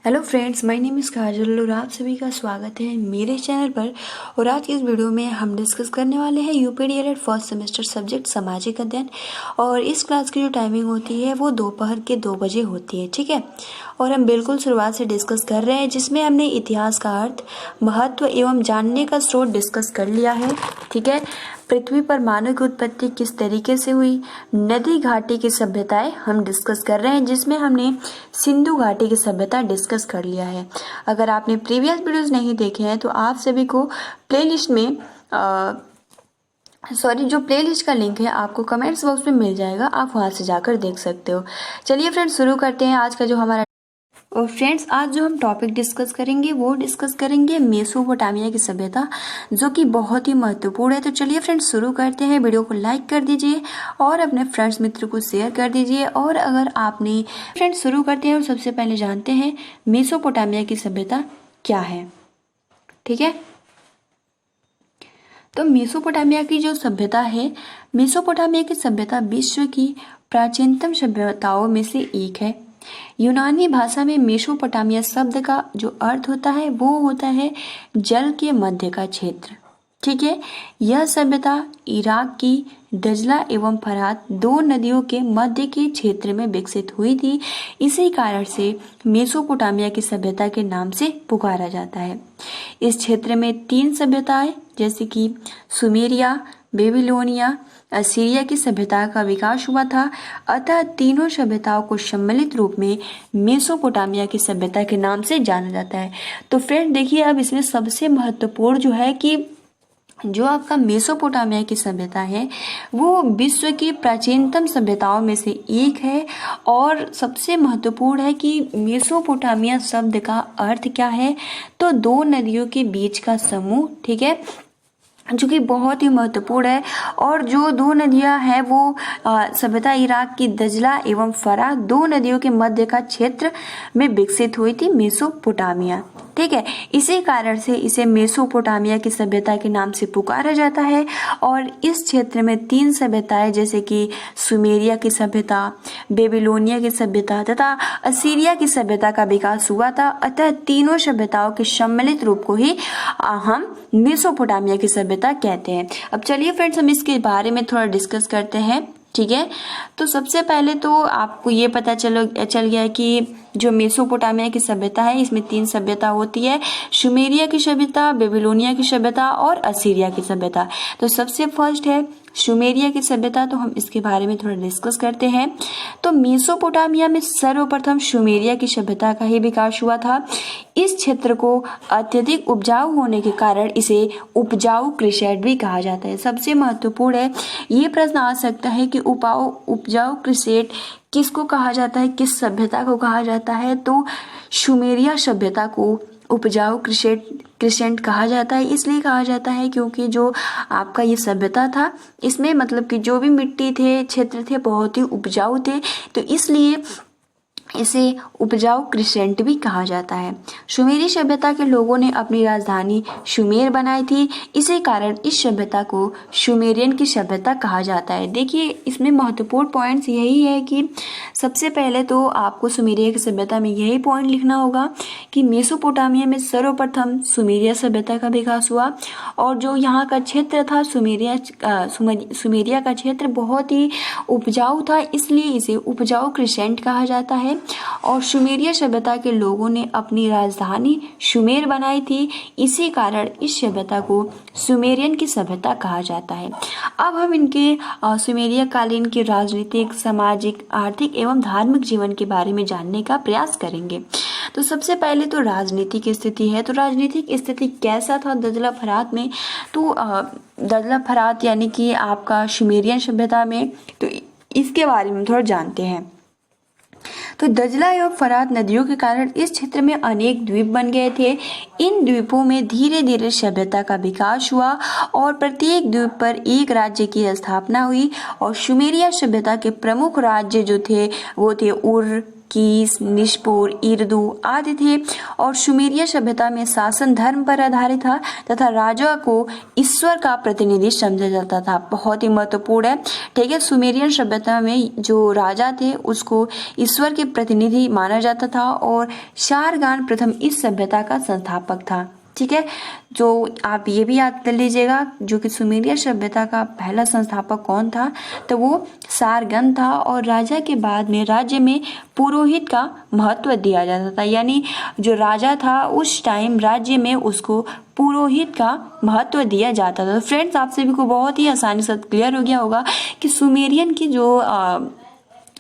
Hello friends, my name is Kajal और आप सभी का स्वागत है मेरे चैनल पर। और आज की इस वीडियो में हम डिस्कस करने वाले हैं UP DElEd first semester subject सामाजिक अध्ययन। और इस क्लास की जो टाइमिंग होती है वो दोपहर के 2 बजे होती है, ठीक है। और हम बिल्कुल शुरुआत से डिस्कस कर रहे हैं, जिसमें हमने इतिहास का अर्थ, महत्व एवं जानने का स्रोत डिस्कस कर लिया है, ठीक है। पृथ्वी पर मानव की उत्पत्ति किस तरीके से हुई, नदी घाटी की सभ्यताएं हम डिस्कस कर रहे हैं, जिसमें हमने सिंधु घाटी की सभ्यता डिस्कस कर लिया है। अगर आपने प्रीवियस वीडियोस नहीं देखे हैं तो आप सभी को प्लेलिस्ट में जो प्लेलिस्ट का लिंक है आपको कमेंट्स बॉक्स में मिल जाएगा, आप वहां से जाकर देख सकते हो। चलिए फ्रेंड्स, शुरू करते हैं आज का जो हमारा। और फ्रेंड्स, आज जो हम टॉपिक डिस्कस करेंगे वो डिस्कस करेंगे मेसोपोटामिया की सभ्यता, जो कि बहुत ही महत्वपूर्ण है। तो चलिए फ्रेंड्स, शुरू करते हैं। वीडियो को लाइक कर दीजिए और अपने फ्रेंड्स मित्र को शेयर कर दीजिए। और अगर आपने फ्रेंड्स शुरू करते हैं और सबसे पहले जानते हैं मेसोपोटामिया की सभ्यता क्या है, ठीक है। तो मेसोपोटामिया की जो सभ्यता है, मेसोपोटामिया की सभ्यता विश्व की प्राचीनतम सभ्यताओं में से एक है। यूनानी भाषा में मेसोपोटामिया शब्द का जो अर्थ होता है वो होता है जल के मध्य का क्षेत्र, ठीक है। यह सभ्यता इराक की दजला एवं फरात दो नदियों के मध्य के क्षेत्र में विकसित हुई थी। इसी कारण से मेसोपोटामिया की सभ्यता के नाम से पुकारा जाता है। इस क्षेत्र में 3 सभ्यताएं जैसे कि सुमेरिया, बेबीलोनिया, असीरिया की सभ्यता का विकास हुआ था। अतः तीनों सभ्यताओं को सम्मिलित रूप में मेसोपोटामिया की सभ्यता के नाम से जाना जाता है। तो फ्रेंड देखिए, अब इसमें सबसे महत्वपूर्ण जो है कि जो आपका मेसोपोटामिया की सभ्यता है वो विश्व की प्राचीनतम सभ्यताओं में से एक है। और सबसे महत्वपूर्ण है कि मेसोपोटामिया शब्द का अर्थ क्या है, तो 2 नदियों के बीच का समूह, ठीक है, जो कि बहुत ही महत्वपूर्ण है। और जो 2 नदियां हैं वो सभ्यता इराक की दजला एवं फरात 2 नदियों के मध्य का क्षेत्र में विकसित हुई थी मेसोपोटामिया, ठीक है। इसी कारण से इसे मेसोपोटामिया की सभ्यता के नाम से पुकारा जाता है। और इस क्षेत्र में 3 सभ्यताएं जैसे कि सुमेरिया की सभ्यता, बेबीलोनिया की सभ्यता तथा असीरिया की सभ्यता का विकास हुआ था। अतः तीनों सभ्यताओं के सम्मिलित रूप को ही हम मेसोपोटामिया की सभ्यता कहते हैं। अब चलिए फ्रेंड्स, हम इसके बारे में थोड़ा डिस्कस करते हैं, ठीक है। तो सबसे पहले तो आपको ये पता चल गया कि जो मेसोपोटामिया की सभ्यता है इसमें 3 सभ्यता होती है, सुमेरिया की सभ्यता, बेबीलोनिया की सभ्यता और असीरिया की सभ्यता। तो सबसे फर्स्ट है सुमेरिया की सभ्यता, तो हम इसके बारे में थोड़ा डिस्कस करते हैं। तो मेसोपोटामिया में सर्वप्रथम सुमेरिया की सभ्यता का ही विकास हुआ था। इस क्षेत्र को अत्यधिक उपजाऊ होने के कारण इसे उपजाऊ क्रिसेंट भी कहा जाता है। सबसे महत्वपूर्ण है, ये प्रश्न आ सकता है कि उपजाऊ क्रिसेंट किसको कहा जाता है, किस सभ्यता को कहा जाता है, तो सुमेरिया सभ्यता को उपजाऊ क्रिसेंट कहा जाता है। इसलिए कहा जाता है क्योंकि जो आपका ये सभ्यता था इसमें मतलब कि जो भी मिट्टी थे, क्षेत्र थे, बहुत ही उपजाऊ थे, तो इसलिए इसे उपजाऊ क्रिसेंट भी कहा जाता है। सुमेरी सभ्यता के लोगों ने अपनी राजधानी सुमेर बनाई थी, इसी कारण इस सभ्यता को सुमेरियन की सभ्यता कहा जाता है। देखिए, इसमें महत्वपूर्ण पॉइंट्स यही है कि सबसे पहले तो आपको सुमेरिया की सभ्यता में यही पॉइंट लिखना होगा कि मेसोपोटामिया में सर्वप्रथम सुमेरिया सभ्यता का विकास हुआ। और जो यहाँ का क्षेत्र था सुमेरिया का क्षेत्र बहुत ही उपजाऊ था, इसलिए इसे उपजाऊ क्रिसेंट कहा जाता है। और सुमेरिया सभ्यता के लोगों ने अपनी राजधानी सुमेर बनाई थी, इसी कारण इस सभ्यता को सुमेरियन की सभ्यता कहा जाता है। अब हम इनके सुमेरिया कालीन के राजनीतिक, सामाजिक, आर्थिक एवं धार्मिक जीवन के बारे में जानने का प्रयास करेंगे। तो सबसे पहले तो राजनीतिक स्थिति है। तो राजनीतिक स्थिति कैसा था दजला फरात में, तो दजला फरात यानी कि आपका सुमेरियन सभ्यता में, तो इसके बारे में थोड़ा जानते हैं। तो दजला एवं फरात नदियों के कारण इस क्षेत्र में अनेक द्वीप बन गए थे। इन द्वीपों में धीरे धीरे सभ्यता का विकास हुआ और प्रत्येक द्वीप पर एक राज्य की स्थापना हुई। और सुमेरिया सभ्यता के प्रमुख राज्य जो थे वो थे उर, कीस, निष्पुर, इर्दू आदि थे। और सुमेरिया सभ्यता में शासन धर्म पर आधारित था तथा राजा को ईश्वर का प्रतिनिधि समझा जाता था। बहुत ही महत्वपूर्ण है, ठीक है। सुमेरियन सभ्यता में जो राजा थे उसको ईश्वर के प्रतिनिधि माना जाता था और शारगान प्रथम इस सभ्यता का संस्थापक था, ठीक है। जो आप ये भी याद कर लीजिएगा, जो कि सुमेरिया सभ्यता का पहला संस्थापक कौन था, तो वो सारगन था। और राजा के बाद में राज्य में पुरोहित का महत्व दिया जाता था, यानी जो राजा था उस टाइम राज्य में उसको पुरोहित का महत्व दिया जाता था। तो फ्रेंड्स, आप सभी को बहुत ही आसानी से क्लियर हो गया होगा कि सुमेरियन की जो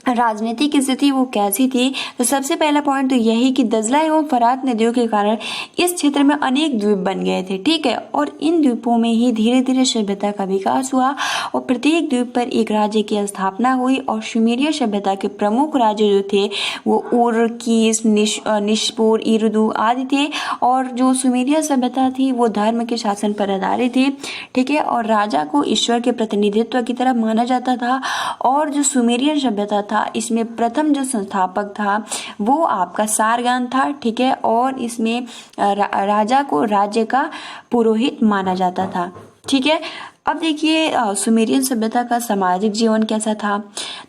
राजनीतिक स्थिति वो कैसी थी। तो सबसे पहला पॉइंट तो यही कि दजला एवं फरात नदियों के कारण इस क्षेत्र में अनेक द्वीप बन गए थे, ठीक है। और इन द्वीपों में ही धीरे धीरे सभ्यता का विकास हुआ और प्रत्येक द्वीप पर एक राज्य की स्थापना हुई। और सुमेरिया सभ्यता के प्रमुख राज्य जो थे वो उर, कीस, निष्पुर, इर्दू आदि थे। और जो सुमेरिया सभ्यता थी वो धर्म के शासन पर आधारित थी, ठीक है। और राजा को ईश्वर के प्रतिनिधित्व की तरह माना जाता था। और जो सुमेरियन सभ्यता था इसमें प्रथम जो संस्थापक था वो आपका सारगान था, ठीक है। और इसमें राजा को राज्य का पुरोहित माना जाता था, ठीक है। अब देखिए सुमेरियन सभ्यता का सामाजिक जीवन कैसा था।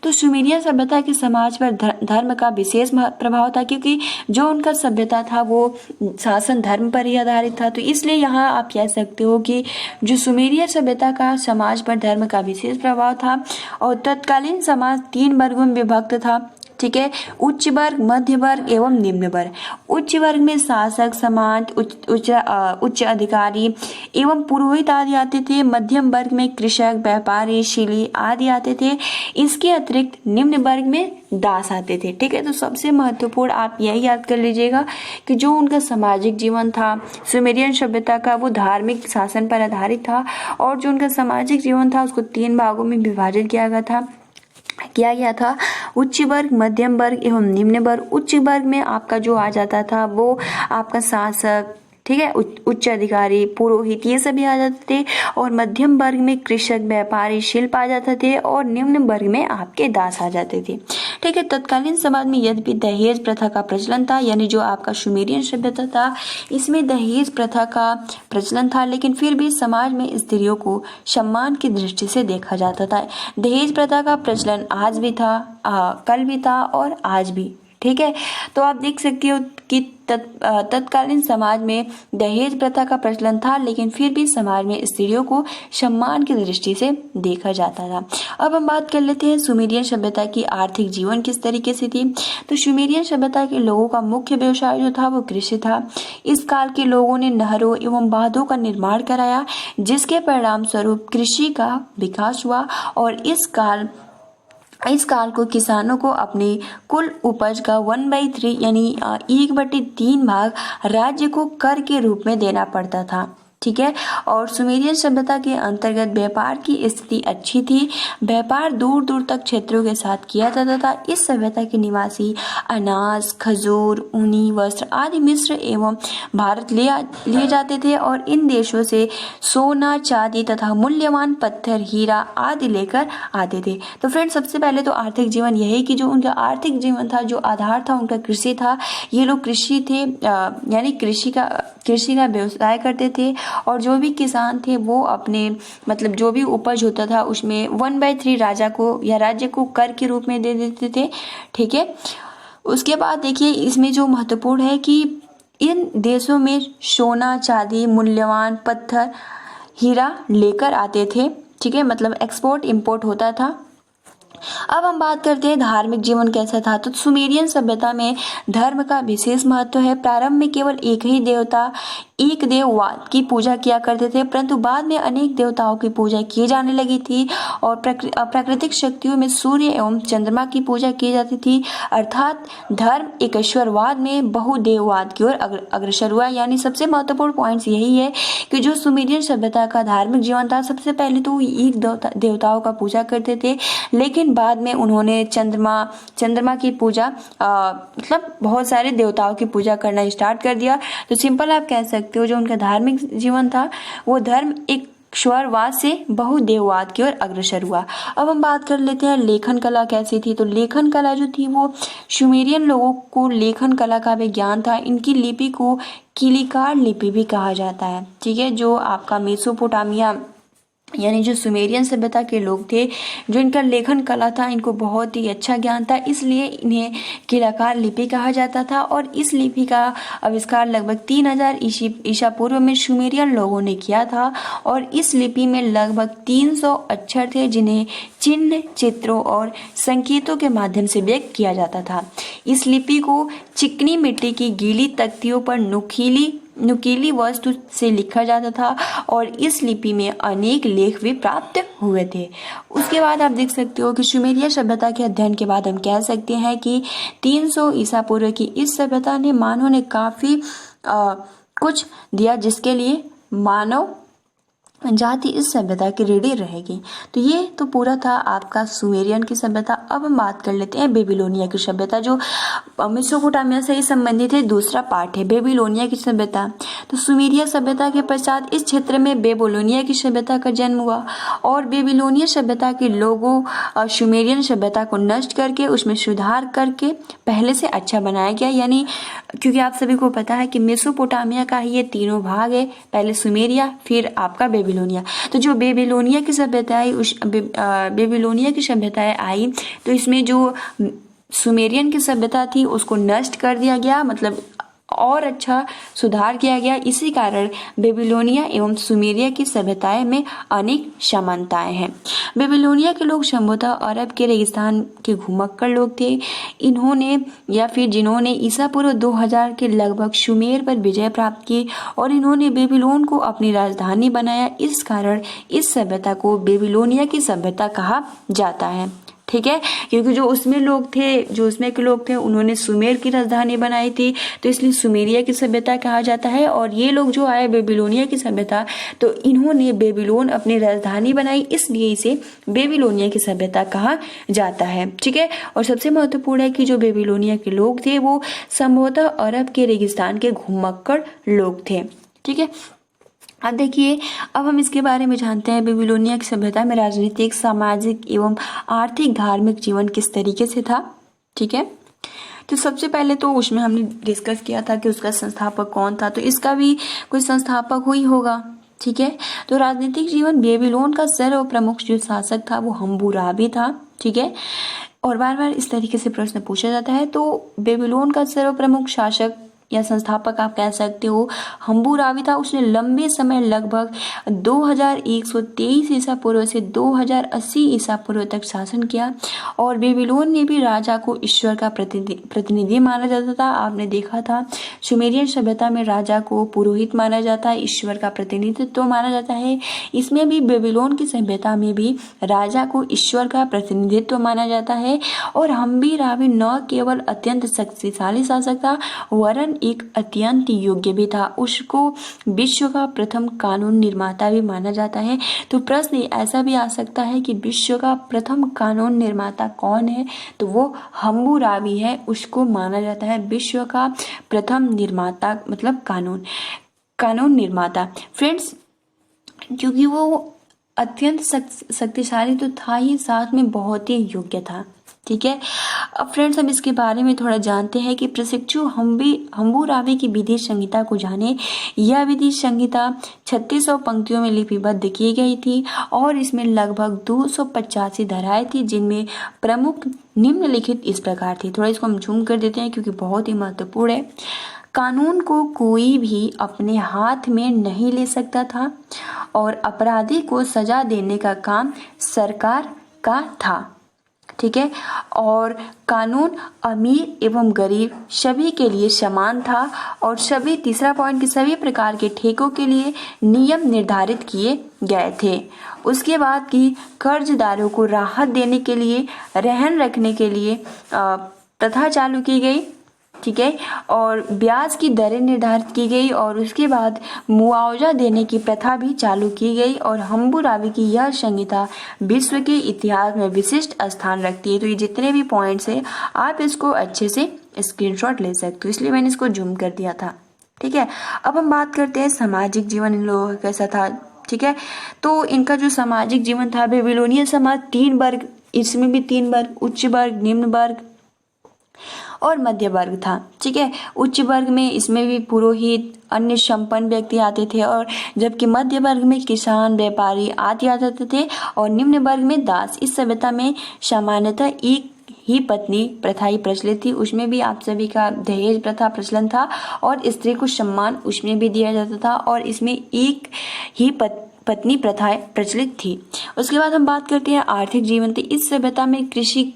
तो सुमेरियन सभ्यता के समाज पर धर्म का विशेष प्रभाव था, क्योंकि जो उनका सभ्यता था वो शासन धर्म पर ही आधारित था। तो इसलिए यहाँ आप कह सकते हो कि जो सुमेरियन सभ्यता का समाज पर धर्म का विशेष प्रभाव था। और तत्कालीन समाज 3 वर्गों में विभक्त था, ठीक है। उच्च वर्ग, मध्य वर्ग एवं निम्न वर्ग। उच्च वर्ग में शासक, समाज, उच्च अधिकारी एवं पुरोहित आदि आते थे। मध्यम वर्ग में कृषक, व्यापारी, शिली आदि आते थे। इसके अतिरिक्त निम्न वर्ग में दास आते थे, ठीक है। तो सबसे महत्वपूर्ण आप यही याद कर लीजिएगा कि जो उनका सामाजिक जीवन था सुमेरियन सभ्यता का वो धार्मिक शासन पर आधारित था। और जो उनका सामाजिक जीवन था उसको 3 भागों में विभाजित किया गया था। उच्च वर्ग, मध्यम वर्ग एवं निम्न वर्ग। उच्च वर्ग में आपका जो आ जाता था वो आपका शासक, ठीक है, उच्च अधिकारी, पुरोहित ये सभी आ जाते थे। और मध्यम वर्ग में कृषक, व्यापारी, शिल्प आ जाते थे। और निम्न वर्ग में आपके दास आ जाते थे, ठीक है। तत्कालीन समाज में यद्यपि दहेज प्रथा का प्रचलन था, यानी जो आपका सुमेरियन सभ्यता था इसमें दहेज प्रथा का प्रचलन था, लेकिन फिर भी समाज में स्त्रियों को सम्मान की दृष्टि से देखा जाता था। दहेज प्रथा का प्रचलन आज भी था, कल भी था और आज भी, ठीक है। तो आप देख सकते हो कि तत्कालीन समाज में दहेज प्रथा का प्रचलन था, लेकिन फिर भी समाज में स्त्रियों को सम्मान की दृष्टि से देखा जाता था। अब हम बात कर लेते हैं सुमेरियन सभ्यता की आर्थिक जीवन किस तरीके से थी। तो सुमेरियन सभ्यता के लोगों का मुख्य व्यवसाय जो था वो कृषि था। इस काल के लोगों ने नहरों एवं बांधों का निर्माण कराया, जिसके परिणाम स्वरूप कृषि का विकास हुआ। और इस काल को किसानों को अपनी कुल उपज का 1/3 यानी 1/3 भाग राज्य को कर के रूप में देना पड़ता था, ठीक है। और सुमेरियन सभ्यता के अंतर्गत व्यापार की स्थिति अच्छी थी। व्यापार दूर दूर तक क्षेत्रों के साथ किया जाता था। इस सभ्यता के निवासी अनाज, खजूर, ऊनी वस्त्र आदि मिस्र एवं भारत लिए जाते थे। और इन देशों से सोना, चांदी तथा मूल्यवान पत्थर, हीरा आदि लेकर आते थे। तो फ्रेंड्स, सबसे पहले तो आर्थिक जीवन यही कि जो उनका आर्थिक जीवन था, जो आधार था उनका कृषि था। ये लोग कृषि थे, यानी कृषि का व्यवसाय करते थे। और जो भी किसान थे वो अपने मतलब जो भी उपज होता था उसमें 1/3 राजा को या राज्य को कर के रूप में दे देते थे, ठीक है। उसके बाद देखिए इसमें जो महत्वपूर्ण है कि इन देशों में सोना, चांदी, मूल्यवान पत्थर, हीरा लेकर आते थे, ठीक है, मतलब एक्सपोर्ट इंपोर्ट होता था। अब हम बात करते हैं धार्मिक जीवन कैसा था। तो सुमेरियन सभ्यता में धर्म का विशेष महत्व है। प्रारंभ में केवल एक ही देवता, एक देववाद की पूजा किया करते थे, परंतु बाद में अनेक देवताओं की पूजा की जाने लगी थी। और प्राकृतिक शक्तियों में सूर्य एवं चंद्रमा की पूजा की जाती थी। अर्थात धर्म एकेश्वरवाद में बहुदेववाद की ओर अग्रसर हुआ। यानी सबसे महत्वपूर्ण पॉइंट यही है कि जो सुमेरियन सभ्यता का धार्मिक जीवन था, सबसे पहले तो एक देवताओं का पूजा करते थे, लेकिन बाद में उन्होंने चंद्रमा की पूजा मतलब बहुत सारे देवताओं की पूजा करना स्टार्ट कर दिया। तो सिंपल आप कह सकते हो जो उनका धार्मिक जीवन था वो धर्म एक स्वरवाद से बहुदेववाद की ओर अग्रसर हुआ। अब हम बात कर लेते हैं लेखन कला कैसी थी। तो लेखन कला जो थी वो सुमेरियन लोगों को लेखन कला का विज्ञान था। इनकी लिपि को किलिकार लिपि भी कहा जाता है। ठीक है, जो आपका मेसोपोटामिया यानी जो सुमेरियन सभ्यता के लोग थे, जो इनका लेखन कला था, इनको बहुत ही अच्छा ज्ञान था, इसलिए इन्हें किलाकार लिपि कहा जाता था। और इस लिपि का आविष्कार लगभग 3000 ईसा पूर्व में सुमेरियन लोगों ने किया था। और इस लिपि में लगभग 300 अक्षर थे जिन्हें चिन्ह, चित्रों और संकेतों के माध्यम से व्यक्त किया जाता था। इस लिपि को चिकनी मिट्टी की गीली तख्तियों पर नुकीली वस्तु से लिखा जाता था और इस लिपि में अनेक लेख भी प्राप्त हुए थे। उसके बाद आप देख सकते हो कि सुमेरिया सभ्यता के अध्ययन के बाद हम कह सकते हैं कि 300 ईसा पूर्व की इस सभ्यता ने मानव ने काफी कुछ दिया, जिसके लिए मानव जाति इस सभ्यता की ऋणी रहेगी। तो ये तो पूरा था आपका सुमेरियन की सभ्यता। अब हम बात कर लेते हैं बेबीलोनिया की सभ्यता, जो मेसोपोटामिया से ही संबंधित है। दूसरा पार्ट है बेबीलोनिया की सभ्यता। तो सुमेरिया सभ्यता के पश्चात इस क्षेत्र में बेबीलोनिया की सभ्यता का जन्म हुआ और बेबीलोनिया सभ्यता के लोगों सुमेरियन सभ्यता को नष्ट करके उसमें सुधार करके पहले से अच्छा बनाया गया। यानी क्योंकि आप सभी को पता है कि मेसोपोटामिया का ही ये तीनों भाग है, पहले सुमेरिया फिर आपका बेबीलोनिया। तो जो बेबीलोनिया की सभ्यताएं बेबीलोनिया की सभ्यताएं आई तो इसमें जो सुमेरियन की सभ्यता थी उसको नष्ट कर दिया गया, मतलब और अच्छा सुधार किया गया। इसी कारण बेबीलोनिया एवं सुमेरिया की सभ्यताएं में अनेक समानताएं हैं। बेबीलोनिया के लोग संभवतः अरब के रेगिस्तान के घुमक्कड़ लोग थे। इन्होंने या फिर जिन्होंने ईसा पूर्व 2000 के लगभग सुमेर पर विजय प्राप्त की और इन्होंने बेबीलोन को अपनी राजधानी बनाया। इस कारण इस सभ्यता को बेबीलोनिया की सभ्यता कहा जाता है। ठीक है, क्योंकि जो उसमें के लोग थे उन्होंने सुमेर की राजधानी बनाई थी, तो इसलिए सुमेरिया की सभ्यता कहा जाता है। और ये लोग जो आए बेबीलोनिया की सभ्यता, तो इन्होंने बेबीलोन अपनी राजधानी बनाई, इसलिए इसे बेबीलोनिया की सभ्यता कहा जाता है। ठीक है, और सबसे महत्वपूर्ण है कि जो बेबीलोनिया के लोग थे वो संभवतः अरब के रेगिस्तान के घुमक्कड़ लोग थे। ठीक है, अब देखिए, अब हम इसके बारे में जानते हैं बेबीलोनिया की सभ्यता में राजनीतिक, सामाजिक एवं आर्थिक धार्मिक जीवन किस तरीके से था। ठीक है, तो सबसे पहले तो उसमें हमने डिस्कस किया था कि उसका संस्थापक कौन था, तो इसका भी कोई संस्थापक ही होगा। ठीक है, तो राजनीतिक जीवन बेबीलोन का सर्व प्रमुख जो शासक था वो हम्मुराबी था। ठीक है, और बार बार इस तरीके से प्रश्न पूछा जाता है। तो बेबीलोन का सर्व प्रमुख शासक या संस्थापक आप कह सकते हो हम्मुराबी था। उसने लंबे समय लगभग 2123 ईसा पूर्व से 2080 ईसा पूर्व तक शासन किया और बेबीलोन में भी राजा को ईश्वर का प्रतिनिधि माना जाता था। आपने देखा था सुमेरियन सभ्यता में राजा को पुरोहित माना जाता है, ईश्वर का प्रतिनिधित्व माना जाता है। इसमें भी बेबीलोन की सभ्यता में भी राजा को ईश्वर का प्रतिनिधित्व माना जाता है। और हम्मुराबी न केवल अत्यंत शक्तिशाली शासक था वरन एक अत्यंत योग्य भी था। उसको विश्व का प्रथम कानून निर्माता भी माना जाता है। तो प्रश्न ऐसा भी आ सकता है कि विश्व का प्रथम कानून निर्माता कौन है, तो वो हम्मुराबी है, उसको माना जाता है विश्व का प्रथम निर्माता, मतलब कानून निर्माता। फ्रेंड्स, क्योंकि वो अत्यंत शक्तिशाली तो था ही, साथ में बहुत ही योग्य था। ठीक है, अब फ्रेंड्स हम इसके बारे में थोड़ा जानते हैं कि प्रशिक्षु हम्मुराबी की विधि संहिता को जाने। यह विधि संहिता 3600 पंक्तियों में लिपिबद्ध की गई थी और इसमें लगभग 285 धाराएं थी, जिनमें प्रमुख निम्नलिखित इस प्रकार थी। थोड़ा इसको हम जूम कर देते हैं क्योंकि बहुत ही महत्वपूर्ण है। कानून को कोई भी अपने हाथ में नहीं ले सकता था और अपराधी को सजा देने का काम सरकार का था। ठीक है, और कानून अमीर एवं गरीब सभी के लिए समान था और तीसरा पॉइंट कि सभी प्रकार के ठेकों के लिए नियम निर्धारित किए गए थे। उसके बाद कि कर्जदारों को राहत देने के लिए, रहन रखने के लिए प्रथा चालू की गई। ठीक है, और ब्याज की दरें निर्धारित की गई और उसके बाद मुआवजा देने की प्रथा भी चालू की गई। और हम्मुराबी की यह संहिता विश्व के इतिहास में विशिष्ट स्थान रखती है। तो ये जितने भी पॉइंट्स है आप इसको अच्छे से स्क्रीनशॉट ले सकते हो, इसलिए मैंने इसको जूम कर दिया था। ठीक है, अब हम बात करते हैं सामाजिक जीवन इन लोगों का कैसा था। ठीक है। तो इनका जो सामाजिक जीवन था, बेबीलोनियन समाज 3 वर्ग, इसमें भी 3 वर्ग, उच्च वर्ग, निम्न वर्ग और मध्य वर्ग था, ठीक है। उच्च वर्ग में इसमें भी पुरोहित, अन्य संपन्न व्यक्ति आते थे, और जबकि मध्य वर्ग में किसान, व्यापारी आदि आ जाते थे, और निम्न वर्ग में दास। इस सभ्यता में सामान्यतः एक ही पत्नी प्रथा ही प्रचलित थी, उसमें भी आप सभी का दहेज प्रथा प्रचलन था, और स्त्री को सम्मान उसमें भी दिया जाता था, और इसमें एक ही पत्नी प्रथा प्रचलित थी। उसके बाद हम बात करते हैं आर्थिक जीवन। तो इस सभ्यता में कृषि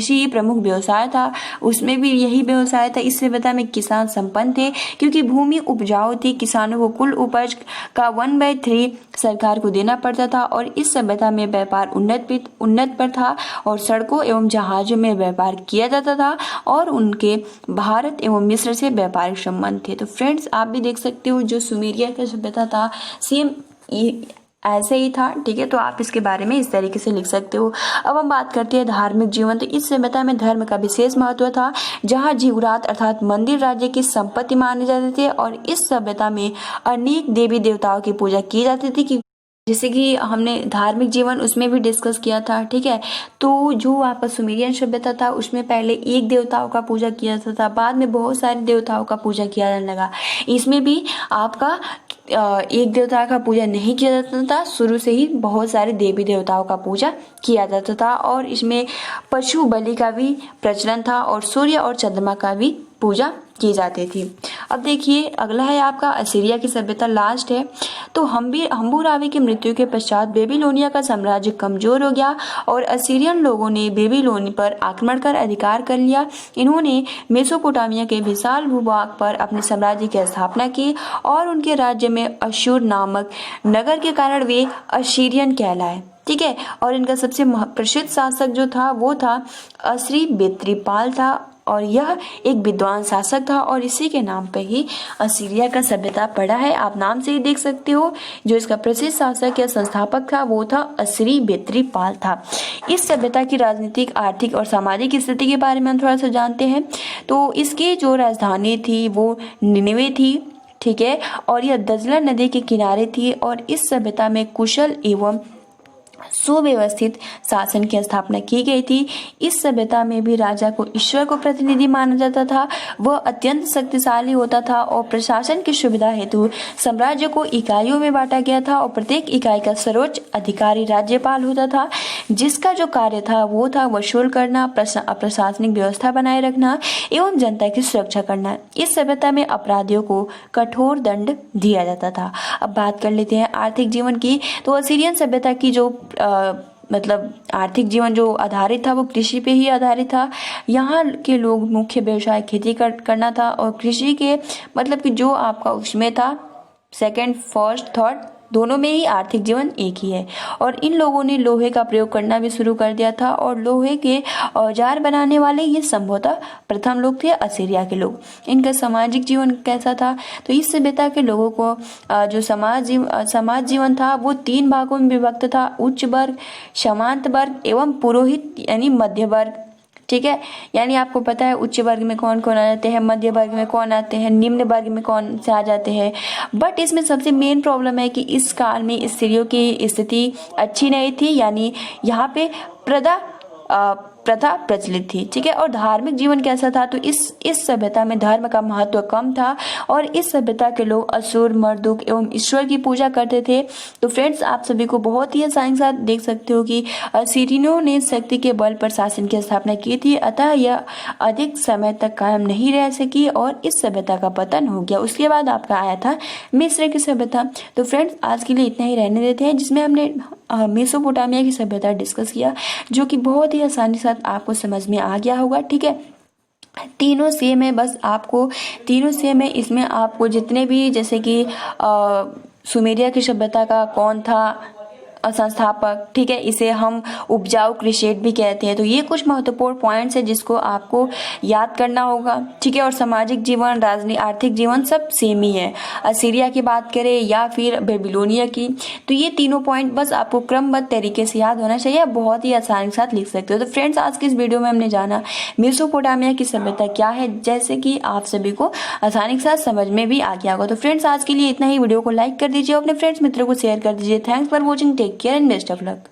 ही प्रमुख व्यवसाय था, उसमें भी यही व्यवसाय था। इस सभ्यता में किसान संपन्न थे क्योंकि भूमि उपजाऊ थी। किसानों को कुल उपज का 1/3 सरकार को देना पड़ता था, और इस सभ्यता में व्यापार उन्नत पर था, और सड़कों एवं जहाजों में व्यापार किया जाता था, और उनके भारत एवं मिस्र से व्यापारिक संबंध थे। तो फ्रेंड्स, आप भी देख सकते हो जो सुमेरिया का सभ्यता था सेम ऐसे ही था, ठीक है। तो आप इसके बारे में इस तरीके से लिख सकते हो। अब हम बात करते हैं धार्मिक जीवन। तो इस सभ्यता में धर्म का विशेष महत्व था, जहाँ जीवरात अर्थात मंदिर राज्य की संपत्ति माने जाते थे, और इस सभ्यता में अनेक देवी देवताओं की पूजा की जाती थी कि जैसे कि हमने धार्मिक जीवन उसमें भी डिस्कस किया था, ठीक है। तो जो आपका सुमेरियन सभ्यता था उसमें पहले एक देवताओं का पूजा किया जाता था, बाद में बहुत सारे देवताओं का पूजा किया जाने लगा। इसमें भी आपका एक देवता का पूजा नहीं किया जाता था, शुरू से ही बहुत सारे देवी देवताओं का पूजा किया जाता था, और इसमें पशु बलि का भी प्रचलन था, और सूर्य और चंद्रमा का भी पूजा की जाती थी। अब देखिए अगला है आपका असीरिया की सभ्यता, लास्ट है। तो हम्बुरावी की मृत्यु के पश्चात बेबीलोनिया का साम्राज्य कमजोर हो गया, और असीरियन लोगों ने बेबीलोनी पर आक्रमण कर अधिकार कर लिया। इन्होंने मेसोपोटामिया के विशाल भूभाग पर अपने साम्राज्य की स्थापना की, और उनके राज्य में अशूर नामक नगर के कारण वे असीरियन कहलाए, ठीक है। और इनका सबसे प्रसिद्ध शासक जो था वो था अश्रीबेत्रिपाल था, और यह एक विद्वान शासक था, और इसी के नाम पे ही असीरिया का सभ्यता पड़ा है। आप नाम से ही देख सकते हो, जो इसका प्रसिद्ध शासक या संस्थापक था वो था अश्रीबेत्रिपाल था। इस सभ्यता की राजनीतिक, आर्थिक और सामाजिक स्थिति के बारे में हम थोड़ा सा जानते हैं। तो इसकी जो राजधानी थी वो निनेवे थी, ठीक है, और यह दजला नदी के किनारे थी, और इस सभ्यता में कुशल एवं सुव्यवस्थित शासन की स्थापना की गई थी। इस सभ्यता में भी राजा को ईश्वर को प्रतिनिधि माना जाता था, वह अत्यंत शक्तिशाली होता था, और प्रशासन की सुविधा हेतु साम्राज्य को इकाइयों में बांटा गया था, और प्रत्येक इकाई का सर्वोच्च अधिकारी राज्यपाल होता था, जिसका जो कार्य था वो था वसूल करना, प्रशासनिक व्यवस्था बनाए रखना एवं जनता की सुरक्षा करना। इस सभ्यता में अपराधियों को कठोर दंड दिया जाता था। अब बात कर लेते हैं आर्थिक जीवन की। तो असीरियन सभ्यता की जो मतलब आर्थिक जीवन जो आधारित था वो कृषि पे ही आधारित था। यहाँ के लोग मुख्य व्यवसाय खेती करना था, और कृषि के मतलब कि जो आपका उसमें था सेकंड, फर्स्ट, थर्ड दोनों में ही आर्थिक जीवन एक ही है। और इन लोगों ने लोहे का प्रयोग करना भी शुरू कर दिया था, और लोहे के औजार बनाने वाले ये संभवतः प्रथम लोग थे, असीरिया के लोग। इनका सामाजिक जीवन कैसा था? तो इस सभ्यता के लोगों को जो समाज जीवन था वो 3 भागों में विभक्त था, उच्च वर्ग, सामंत वर्ग एवं पुरोहित यानी मध्य वर्ग, ठीक है। यानी आपको पता है उच्च वर्ग में कौन कौन आ जाते हैं, मध्य वर्ग में कौन आते हैं, निम्न वर्ग में कौन से आ जाते हैं। बट इसमें सबसे मेन प्रॉब्लम है कि इस काल में स्त्रियों की स्थिति अच्छी नहीं थी, यानी यहाँ पे प्रथा प्रचलित थी, ठीक है। और धार्मिक जीवन कैसा था? तो इस सभ्यता में धर्म का महत्व कम था, और इस सभ्यता के लोग असुर, मर्दुक एवं ईश्वर की पूजा करते थे। तो फ्रेंड्स, आप सभी को बहुत ही आसानी के साथ देख सकते हो कि असीरियनों ने शक्ति के बल पर शासन की स्थापना की थी, अतः यह अधिक समय तक कायम नहीं रह सकी और इस सभ्यता का पतन हो गया। उसके बाद आपका आया था मिस्र की सभ्यता। तो फ्रेंड्स, आज के लिए इतना ही रहने देते हैं, जिसमें हमने मेसोपोटामिया की सभ्यता डिस्कस किया, जो कि बहुत ही आसानी से आपको समझ में आ गया होगा, ठीक है। तीनों सेम है, बस आपको तीनों सेम है। इसमें आपको जितने भी जैसे कि सुमेरिया की सभ्यता का कौन था संस्थापक, ठीक है, इसे हम उपजाऊ क्रिसेट भी कहते हैं। तो ये कुछ महत्वपूर्ण पॉइंट्स है जिसको आपको याद करना होगा, ठीक है। और सामाजिक जीवन, राजनीतिक, आर्थिक जीवन सब सेम ही है। असीरिया की बात करें या फिर बेबीलोनिया की, तो ये तीनों पॉइंट बस आपको क्रमबद्ध तरीके से याद होना चाहिए, बहुत ही आसानी के साथ लिख सकते हो। तो फ्रेंड्स, आज की इस वीडियो में हमने जाना मेसोपोटामिया की सभ्यता क्या है, जैसे कि आप सभी को आसानी के साथ समझ में भी आ गया होगा। तो फ्रेंड्स, आज के लिए इतना ही। वीडियो को लाइक कर दीजिए, अपने फ्रेंड्स मित्रों को शेयर कर दीजिए। Thanks for watching, take care and best of luck.